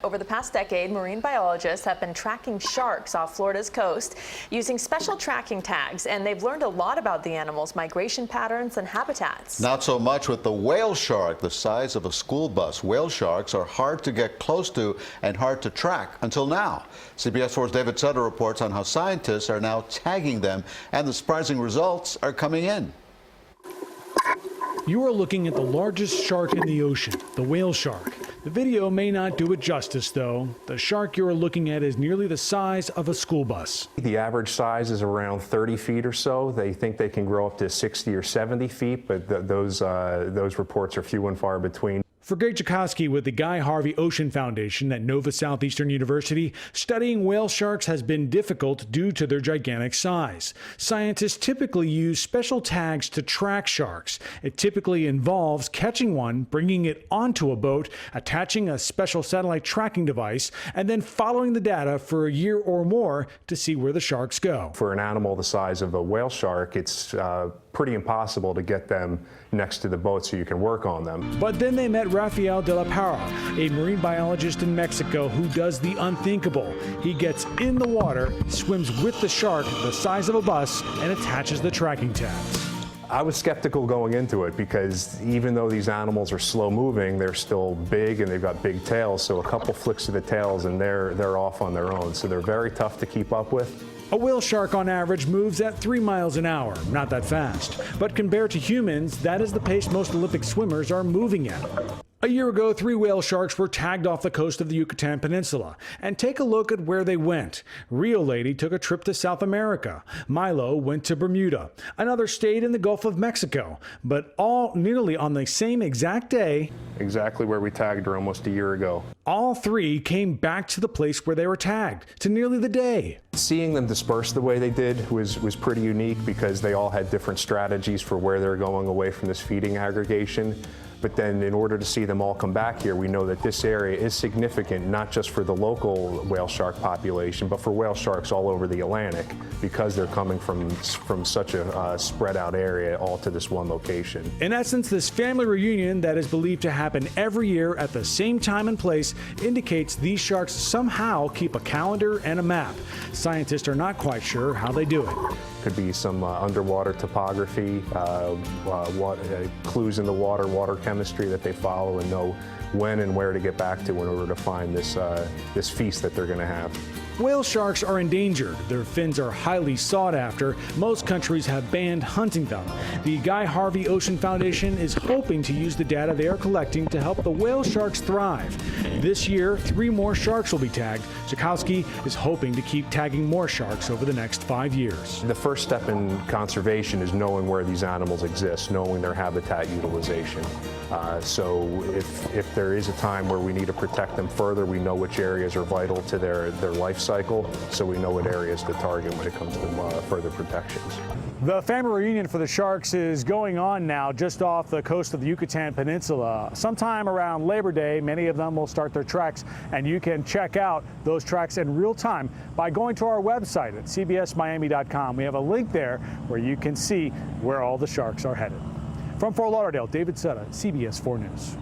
Over the past decade, marine biologists have been tracking sharks off Florida's coast using special tracking tags, and they've learned a lot about the animals' migration patterns and habitats. Not so much with the whale shark, the size of a school bus. Whale sharks are hard to get close to and hard to track until now. CBS 4's David Sutter reports on how scientists are now tagging them, and the surprising results are coming in. You are looking at the largest shark in the ocean, the whale shark. The video may not do it justice, though. The shark you are looking at is nearly the size of a school bus. The average size is around 30 feet or so. They think they can grow up to 60 or 70 feet, but those reports are few and far between. For Greg Jakowski with the Harvey Ocean Foundation at Nova Southeastern University, studying whale sharks has been difficult due to their gigantic size. Scientists typically use special tags to track sharks. It typically involves catching one, bringing it onto a boat, attaching a special satellite tracking device, and then following the data for a year or more to see where the sharks go. For an animal the size of a whale shark, it's pretty impossible to get them next to the boat so you can work on them. But then they met Rafael de la Parra, a marine biologist in Mexico who does the unthinkable. He gets in the water, swims with the shark the size of a bus, and attaches the tracking tags. I was skeptical going into it because even though these animals are slow moving, they're still big and they've got big tails. So a couple flicks of the tails and they're off on their own. So they're very tough to keep up with. A whale shark on average moves at 3 miles an hour, not that fast. But compared to humans, that is the pace most Olympic swimmers are moving at. A year ago, 3 whale sharks were tagged off the coast of the Yucatan Peninsula. And take a look at where they went. Rio Lady took a trip to South America. Milo went to Bermuda. Another stayed in the Gulf of Mexico. But all nearly on the same exact day. Exactly where we tagged her almost a year ago. All 3 came back to the place where they were tagged, to nearly the day. Seeing them disperse the way they did was pretty unique because they all had different strategies for where they're going away from this feeding aggregation. But then in order to see them all come back here, we know that this area is significant, not just for the local whale shark population, but for whale sharks all over the Atlantic, because they're coming from such a spread out area all to this one location. In essence, this family reunion that is believed to happen every year at the same time and place indicates these sharks somehow keep a calendar and a map. Scientists are not quite sure how they do it. Could be some underwater topography, clues in the water chemistry that they follow and know when and where to get back to in order to find this feast that they're going to have. Whale sharks are endangered. Their fins are highly sought after. Most countries have banned hunting them. The Harvey Ocean Foundation is hoping to use the data they are collecting to help the whale sharks thrive. This year, 3 more sharks will be tagged. Jakowski is hoping to keep tagging more sharks over the next 5 years. The first step in conservation is knowing where these animals exist, knowing their habitat utilization. So if there is a time where we need to protect them further, we know which areas are vital to their life cycle, so we know what areas to target when it comes to further protections. The family reunion for the sharks is going on now just off the coast of the Yucatan Peninsula. Sometime around Labor Day, many of them will start their treks, and you can check out those treks in real time by going to our website at cbsmiami.com. We have a link there where you can see where all the sharks are headed. From Fort Lauderdale, David Sutter, CBS 4 News.